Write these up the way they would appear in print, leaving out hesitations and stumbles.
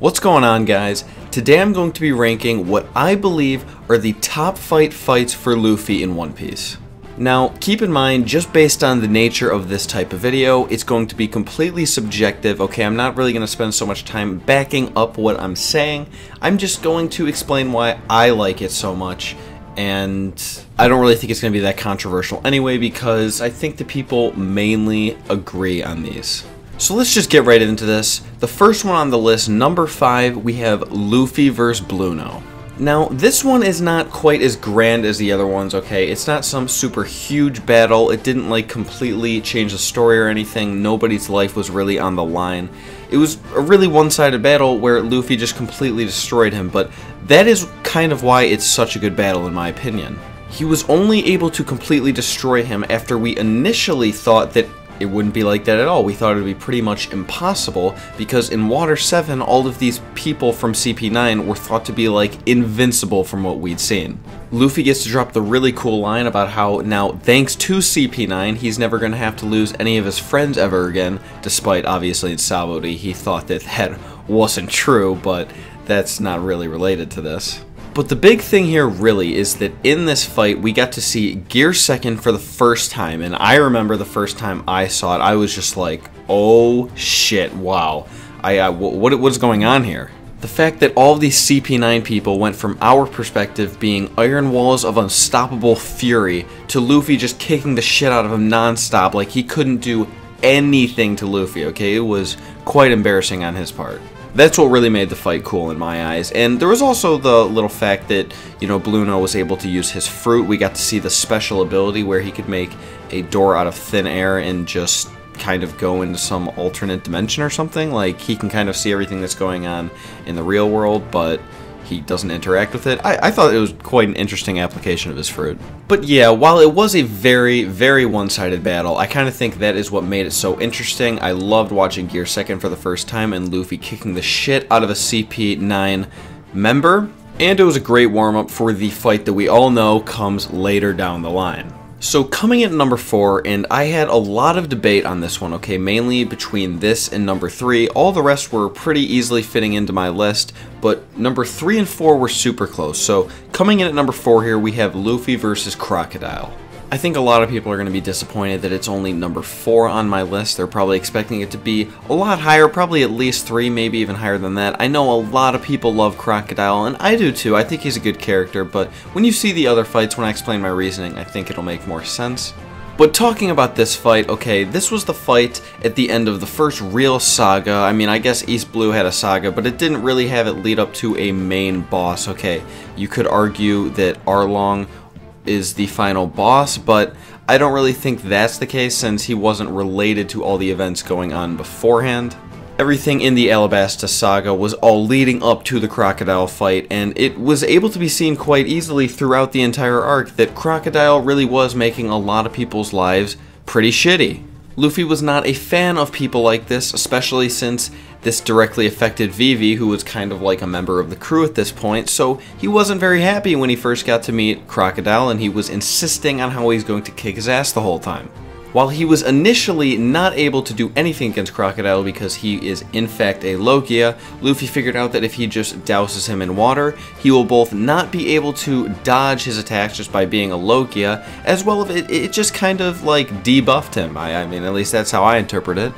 What's going on, guys? Today I'm going to be ranking what I believe are the top fights for Luffy in One Piece. Now, keep in mind, just based on the nature of this type of video, it's going to be completely subjective, okay? I'm not really going to spend so much time backing up what I'm saying. I'm just going to explain why I like it so much, and I don't really think it's going to be that controversial anyway, because I think the people mainly agree on these. So let's just get right into this. The first one on the list, number 5, we have Luffy vs. Blueno. Now, this one is not quite as grand as the other ones, okay? It's not some super huge battle. It didn't, like, completely change the story or anything. Nobody's life was really on the line. It was a really one-sided battle where Luffy just completely destroyed him, but that is kind of why it's such a good battle, in my opinion. He was only able to completely destroy him after we initially thought that it wouldn't be like that at all. We thought it would be pretty much impossible because in Water 7, all of these people from CP9 were thought to be like invincible from what we'd seen. Luffy gets to drop the really cool line about how now, thanks to CP9, he's never going to have to lose any of his friends ever again, despite obviously in Sabaody he thought that that wasn't true, but that's not really related to this. But the big thing here really is that in this fight we got to see Gear Second for the first time, and I remember the first time I saw it I was just like, oh shit, wow, what's going on here? The fact that all of these CP9 people went from our perspective being iron walls of unstoppable fury to Luffy just kicking the shit out of him non-stop like he couldn't do anything to Luffy, okay? It was quite embarrassing on his part. That's what really made the fight cool in my eyes. And there was also the little fact that, you know, Blueno was able to use his fruit. We got to see the special ability where he could make a door out of thin air and just kind of go into some alternate dimension or something. Like, he can kind of see everything that's going on in the real world, but he doesn't interact with it. I thought it was quite an interesting application of his fruit. But yeah, while it was a very, very one-sided battle, I kind of think that is what made it so interesting. I loved watching Gear Second for the first time and Luffy kicking the shit out of a CP9 member. And it was a great warm-up for the fight that we all know comes later down the line. So coming in at number 4, and I had a lot of debate on this one, okay, mainly between this and number 3. All the rest were pretty easily fitting into my list, but number 3 and 4 were super close. So coming in at number 4 here, we have Luffy versus Crocodile. I think a lot of people are going to be disappointed that it's only number 4 on my list. They're probably expecting it to be a lot higher, probably at least 3, maybe even higher than that. I know a lot of people love Crocodile, and I do too. I think he's a good character, but when you see the other fights, when I explain my reasoning, I think it'll make more sense. But talking about this fight, okay, this was the fight at the end of the first real saga. I mean, I guess East Blue had a saga, but it didn't really have it lead up to a main boss, okay? You could argue that Arlong is the final boss, but I don't really think that's the case since he wasn't related to all the events going on beforehand. Everything in the Alabasta saga was all leading up to the Crocodile fight, and it was able to be seen quite easily throughout the entire arc that Crocodile really was making a lot of people's lives pretty shitty. Luffy was not a fan of people like this, especially since this directly affected Vivi, who was kind of like a member of the crew at this point, so he wasn't very happy when he first got to meet Crocodile, and he was insisting on how he's going to kick his ass the whole time. While he was initially not able to do anything against Crocodile because he is in fact a Logia, Luffy figured out that if he just douses him in water, he will both not be able to dodge his attacks just by being a Logia, as well as it just kind of like debuffed him. I mean, at least that's how I interpret it.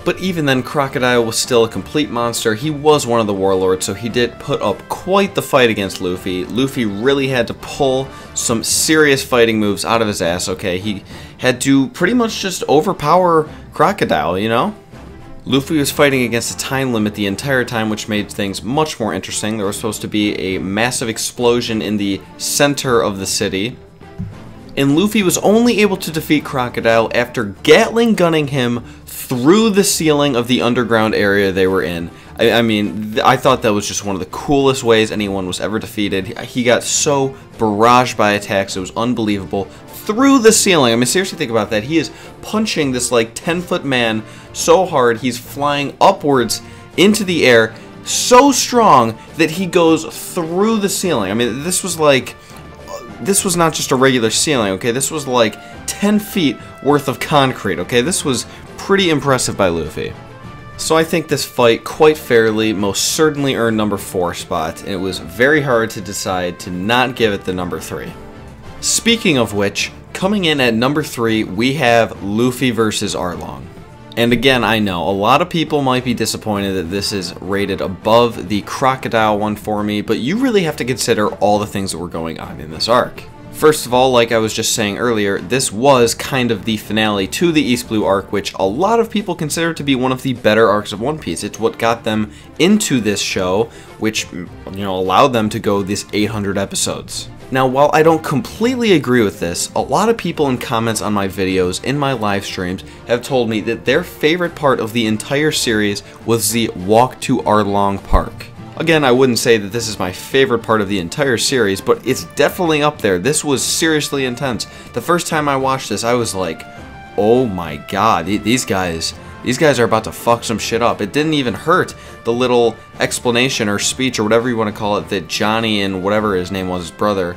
But even then, Crocodile was still a complete monster. He was one of the warlords, so he did put up quite the fight against Luffy. Luffy really had to pull some serious fighting moves out of his ass, okay? He had to pretty much just overpower Crocodile, you know? Luffy was fighting against a time limit the entire time, which made things much more interesting. There was supposed to be a massive explosion in the center of the city, and Luffy was only able to defeat Crocodile after Gatling gunning him through the ceiling of the underground area they were in. I mean, I thought that was just one of the coolest ways anyone was ever defeated. He got so barraged by attacks, it was unbelievable. Through the ceiling. I mean, seriously, think about that. He is punching this like 10-foot man so hard, he's flying upwards into the air so strong that he goes through the ceiling. I mean, this was not just a regular ceiling, okay? This was like 10 feet worth of concrete, okay? This was pretty impressive by Luffy. So I think this fight quite fairly most certainly earned number 4 spot, and it was very hard to decide to not give it the number 3. Speaking of which, coming in at number 3 we have Luffy versus Arlong. And again, I know, a lot of people might be disappointed that this is rated above the crocodile one for me, but you really have to consider all the things that were going on in this arc. First of all, like I was just saying earlier, this was kind of the finale to the East Blue arc, which a lot of people consider to be one of the better arcs of One Piece. It's what got them into this show, which, allowed them to go this 800 episodes. Now, while I don't completely agree with this, a lot of people in comments on my videos, in my live streams, have told me that their favorite part of the entire series was the walk to Arlong Park. Again, I wouldn't say that this is my favorite part of the entire series, but it's definitely up there. This was seriously intense. The first time I watched this, I was like, oh my god, these guys are about to fuck some shit up. It didn't even hurt the little explanation or speech or whatever you want to call it that Johnny and whatever his name was, his brother,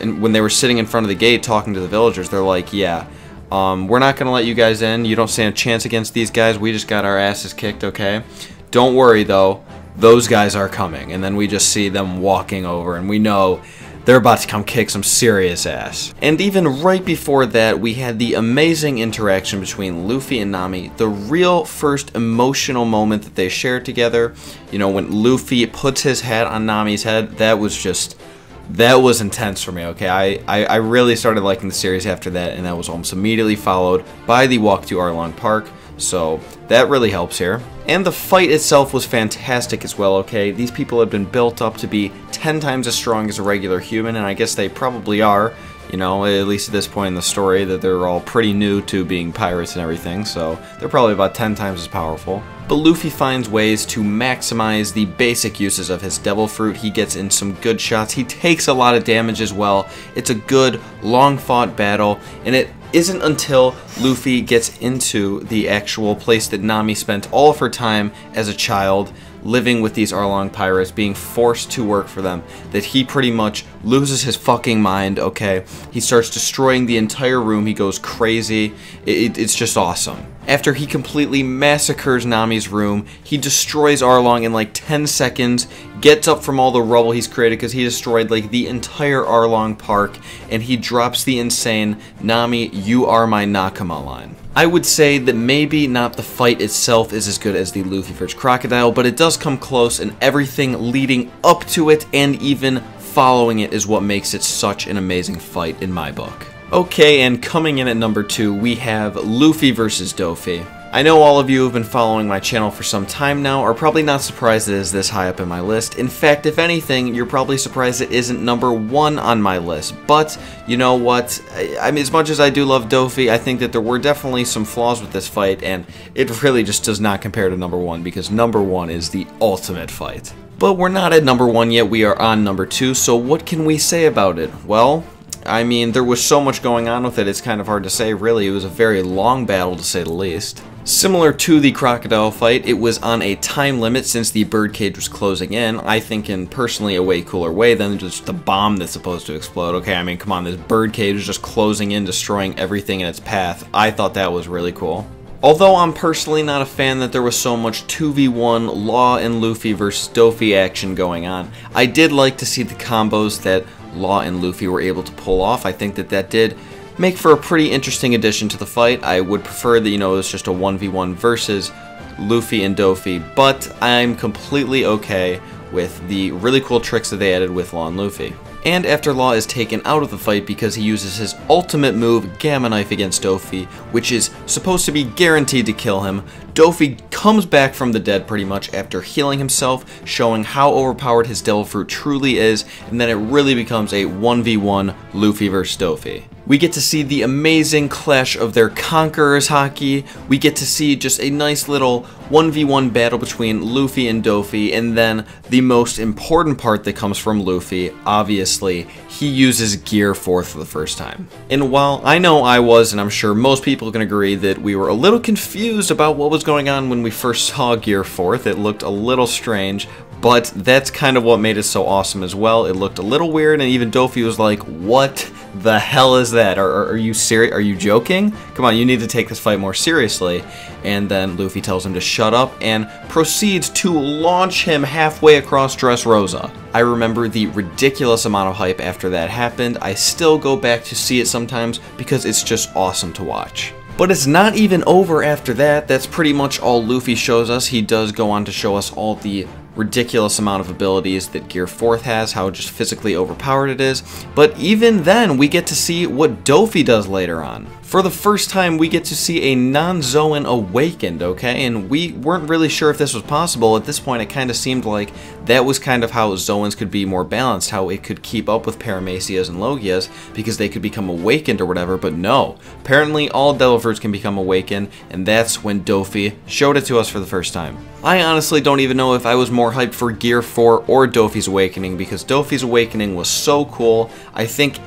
and when they were sitting in front of the gate talking to the villagers, they're like, yeah, we're not going to let you guys in. You don't stand a chance against these guys. We just got our asses kicked, okay? Don't worry, though. Those guys are coming. And then we just see them walking over, and we know they're about to come kick some serious ass. And even right before that, we had the amazing interaction between Luffy and Nami, the real first emotional moment that they shared together. You know, when Luffy puts his hat on Nami's head, that was intense for me, okay? I really started liking the series after that, and that was almost immediately followed by the walk to Arlong Park, so that really helps here. And the fight itself was fantastic as well, okay? These people have been built up to be 10 times as strong as a regular human, and I guess they probably are, you know, at least at this point in the story, that they're all pretty new to being pirates and everything, so they're probably about 10 times as powerful. But Luffy finds ways to maximize the basic uses of his Devil Fruit. He gets in some good shots. He takes a lot of damage as well. It's a good, long-fought battle, and it isn't until Luffy gets into the actual place that Nami spent all of her time as a child, living with these Arlong pirates, being forced to work for them, that he pretty much loses his fucking mind, okay? He starts destroying the entire room, he goes crazy, it's just awesome. After he completely massacres Nami's room, he destroys Arlong in like 10 seconds, gets up from all the rubble he's created because he destroyed like the entire Arlong Park, and he drops the insane "Nami, you are my Nakama" line. I would say that maybe not the fight itself is as good as the Luffy vs. Crocodile, but it does come close, and everything leading up to it and even following it is what makes it such an amazing fight in my book. Okay, and coming in at number 2, we have Luffy vs. Dofi. I know all of you who have been following my channel for some time now are probably not surprised it is this high up in my list. In fact, if anything, you're probably surprised it isn't number 1 on my list. But, you know what, I mean, as much as I do love Dofi, I think that there were definitely some flaws with this fight, and it really just does not compare to number 1, because number 1 is the ultimate fight. But we're not at number 1 yet, we are on number 2, so what can we say about it? Well, I mean, there was so much going on with it, it's kind of hard to say, really. It was a very long battle, to say the least. Similar to the crocodile fight, it was on a time limit since the birdcage was closing in. I think in personally a way cooler way than just the bomb that's supposed to explode. Okay, I mean, come on, this birdcage is just closing in, destroying everything in its path. I thought that was really cool. Although I'm personally not a fan that there was so much 2v1 Law and Luffy versus Dofi action going on, I did like to see the combos that Law and Luffy were able to pull off. I think that that did make for a pretty interesting addition to the fight. I would prefer that, you know, it was just a 1v1 versus Luffy and Dofi, but I'm completely okay with the really cool tricks that they added with Law and Luffy. And after Law is taken out of the fight because he uses his ultimate move, Gamma Knife, against Dofi, which is supposed to be guaranteed to kill him, Dofi comes back from the dead pretty much after healing himself, showing how overpowered his Devil Fruit truly is, and then it really becomes a 1v1 Luffy vs. Dofi. We get to see the amazing clash of their conquerors haki. We get to see just a nice little 1v1 battle between Luffy and Dofi, and then the most important part that comes from Luffy, obviously, he uses Gear 4 for the first time. And while I know I was, and I'm sure most people can agree, that we were a little confused about what was was going on when we first saw Gear 4th. It looked a little strange, but that's kind of what made it so awesome as well. It looked a little weird, and even Dofi was like, what the hell is that? Are you serious? Are you joking? Come on, you need to take this fight more seriously. And then Luffy tells him to shut up and proceeds to launch him halfway across Dressrosa. I remember the ridiculous amount of hype after that happened. I still go back to see it sometimes because it's just awesome to watch. But it's not even over after that. That's pretty much all Luffy shows us. He does go on to show us all the ridiculous amount of abilities that Gear 4th has, how just physically overpowered it is. But even then, we get to see what Dofi does later on. For the first time, we get to see a non-Zoan awakened, okay? And we weren't really sure if this was possible. At this point, it kind of seemed like that was kind of how Zoans could be more balanced, how it could keep up with Paramecias and Logias, because they could become awakened or whatever, but no. Apparently, all Devil Fruits can become awakened, and that's when Dofi showed it to us for the first time. I honestly don't even know if I was more hyped for Gear 4 or Dofi's Awakening, because Dofi's Awakening was so cool. I think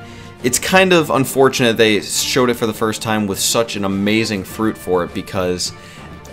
it's kind of unfortunate they showed it for the first time with such an amazing fruit for it, because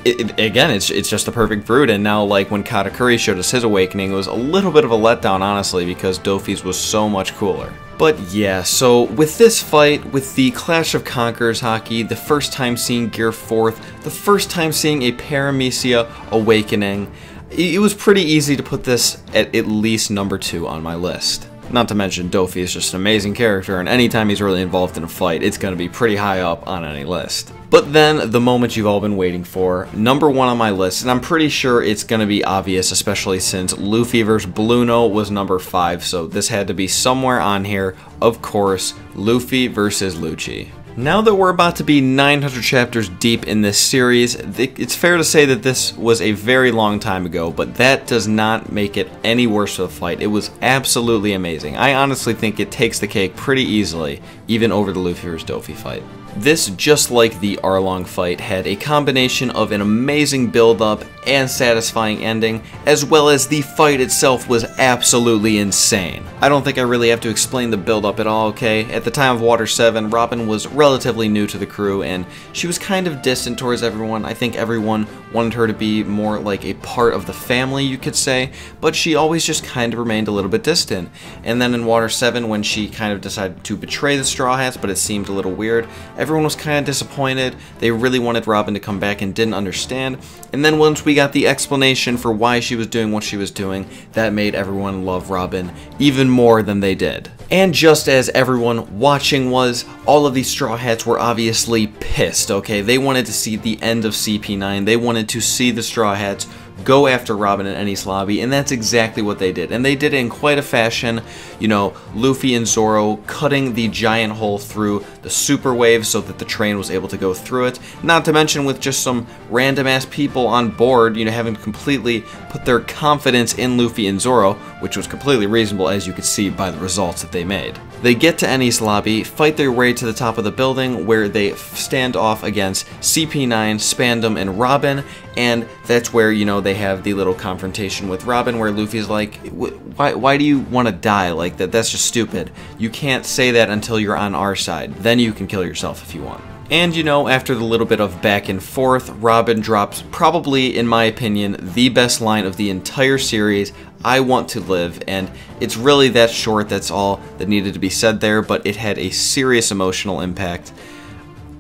again, it's just the perfect fruit. And now, like, when Katakuri showed us his Awakening, it was a little bit of a letdown, honestly, because Dofi's was so much cooler. But yeah, so with this fight, with the Clash of Conquerors Haki, the first time seeing Gear 4th, the first time seeing a Paramecia Awakening, it was pretty easy to put this at least number 2 on my list. Not to mention, Dofi is just an amazing character, and anytime he's really involved in a fight, it's going to be pretty high up on any list. But then, the moment you've all been waiting for, number 1 on my list, and I'm pretty sure it's going to be obvious, especially since Luffy vs. Blueno was number 5, so this had to be somewhere on here. Of course, Luffy vs. Lucci. Now that we're about to be 900 chapters deep in this series, it's fair to say that this was a very long time ago, but that does not make it any worse of a fight. It was absolutely amazing. I honestly think it takes the cake pretty easily, even over the Luffy vs. Dofi fight. This, just like the Arlong fight, had a combination of an amazing build-up and satisfying ending, as well as the fight itself was absolutely insane. I don't think I really have to explain the build-up at all, okay? At the time of Water 7, Robin was relatively new to the crew, and she was kind of distant towards everyone. I think everyone wanted her to be more like a part of the family, you could say, but she always just kind of remained a little bit distant. And then in Water 7, when she kind of decided to betray the Straw Hats, but it seemed a little weird, everyone was kind of disappointed. They really wanted Robin to come back and didn't understand. And then once we got the explanation for why she was doing what she was doing, that made everyone love Robin even more than they did. And just as everyone watching was, all of these Straw Hats were obviously pissed, okay? They wanted to see the end of CP9. They wanted to see the Straw Hats go after Robin in Enies Lobby, and that's exactly what they did. And they did it in quite a fashion, you know, Luffy and Zoro cutting the giant hole through the super wave so that the train was able to go through it. Not to mention with just some random ass people on board, you know, having completely put their confidence in Luffy and Zoro, which was completely reasonable, as you could see by the results that they made. They get to Enies Lobby, fight their way to the top of the building, where they stand off against CP9, Spandam, and Robin, and that's where, you know, they have the little confrontation with Robin, where Luffy's like, why do you want to die like that? That's just stupid. You can't say that until you're on our side. Then you can kill yourself if you want. And, you know, after the little bit of back and forth, Robin drops probably, in my opinion, the best line of the entire series, "I want to live," and it's really that short. That's all that needed to be said there, but it had a serious emotional impact.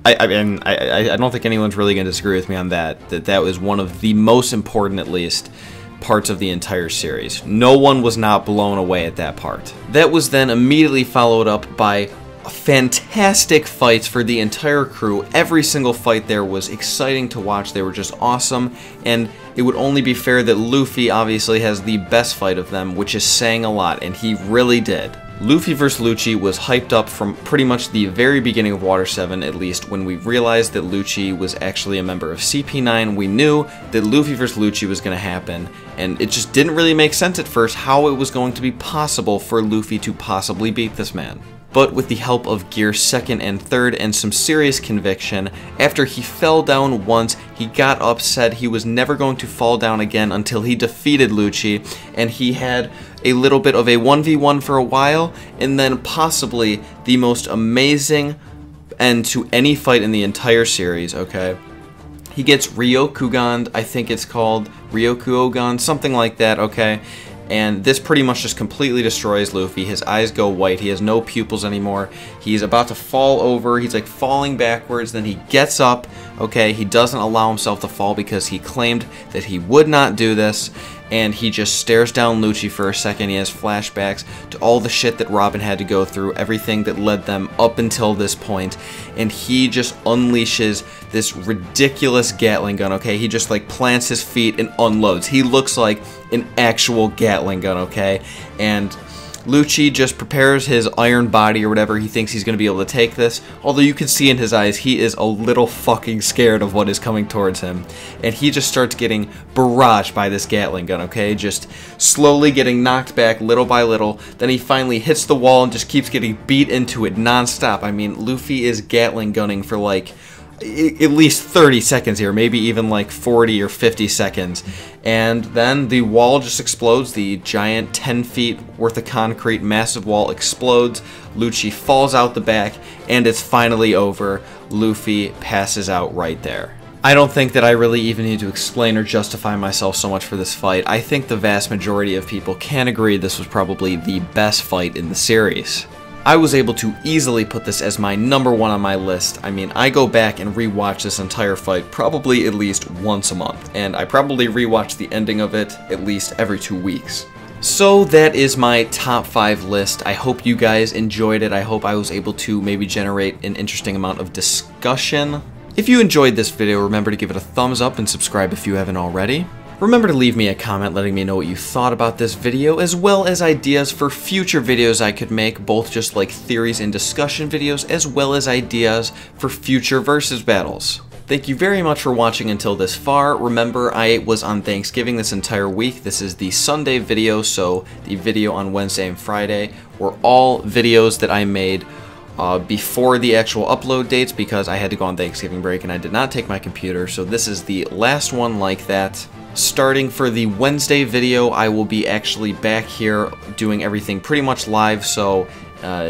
I don't think anyone's really going to disagree with me on that. That was one of the most important, at least, parts of the entire series. No one was not blown away at that part. That was then immediately followed up by fantastic fights for the entire crew. Every single fight there was exciting to watch. They were just awesome, and it would only be fair that Luffy obviously has the best fight of them, which is saying a lot, and he really did. Luffy vs. Lucci was hyped up from pretty much the very beginning of Water 7, at least. When we realized that Lucci was actually a member of CP9, we knew that Luffy vs. Lucci was going to happen, and it just didn't really make sense at first how it was going to be possible for Luffy to possibly beat this man. But with the help of Gear 2nd and 3rd and some serious conviction, after he fell down once, he got up, said he was never going to fall down again until he defeated Lucci, and he had a little bit of a 1v1 for a while, and then possibly the most amazing end to any fight in the entire series, okay? He gets Ryokugan, I think it's called, Ryokugan, something like that, okay? And this pretty much just completely destroys Luffy. His eyes go white, he has no pupils anymore. He's about to fall over, he's like falling backwards, then he gets up, okay? He doesn't allow himself to fall because he claimed that he would not do this. And he just stares down Lucci for a second. He has flashbacks to all the shit that Robin had to go through, everything that led them up until this point, and he just unleashes this ridiculous Gatling gun, okay? He just like plants his feet and unloads. He looks like an actual Gatling gun, okay? And Lucci just prepares his iron body or whatever. He thinks he's going to be able to take this. Although you can see in his eyes, he is a little fucking scared of what is coming towards him. And he just starts getting barraged by this Gatling gun, okay? Just slowly getting knocked back little by little. Then he finally hits the wall and just keeps getting beat into it non-stop. I mean, Luffy is Gatling gunning for like at least 30 seconds here, maybe even like 40 or 50 seconds. And then the wall just explodes. The giant 10 feet worth of concrete massive wall explodes. Lucci falls out the back, and it's finally over. Luffy passes out right there. I don't think that I really even need to explain or justify myself so much for this fight. I think the vast majority of people can agree this was probably the best fight in the series. I was able to easily put this as my #1 on my list. I mean, I go back and rewatch this entire fight probably at least once a month, and I probably rewatch the ending of it at least every 2 weeks. So that is my top 5 list. I hope you guys enjoyed it. I hope I was able to maybe generate an interesting amount of discussion. If you enjoyed this video, remember to give it a thumbs up and subscribe if you haven't already. Remember to leave me a comment letting me know what you thought about this video, as well as ideas for future videos I could make, both just like theories and discussion videos, as well as ideas for future versus battles. Thank you very much for watching until this far. Remember, I was on Thanksgiving this entire week. This is the Sunday video, so the video on Wednesday and Friday were all videos that I made before the actual upload dates because I had to go on Thanksgiving break and I did not take my computer, so this is the last one like that. Starting for the Wednesday video, I will be actually back here doing everything pretty much live, so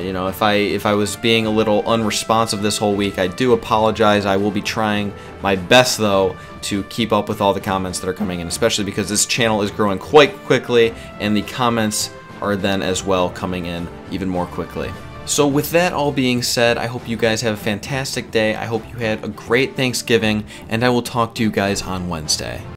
you know, if I was being a little unresponsive this whole week, I do apologize. I will be trying my best, though, to keep up with all the comments that are coming in, especially because this channel is growing quite quickly, and the comments are then as well coming in even more quickly. So with that all being said, I hope you guys have a fantastic day. I hope you had a great Thanksgiving, and I will talk to you guys on Wednesday.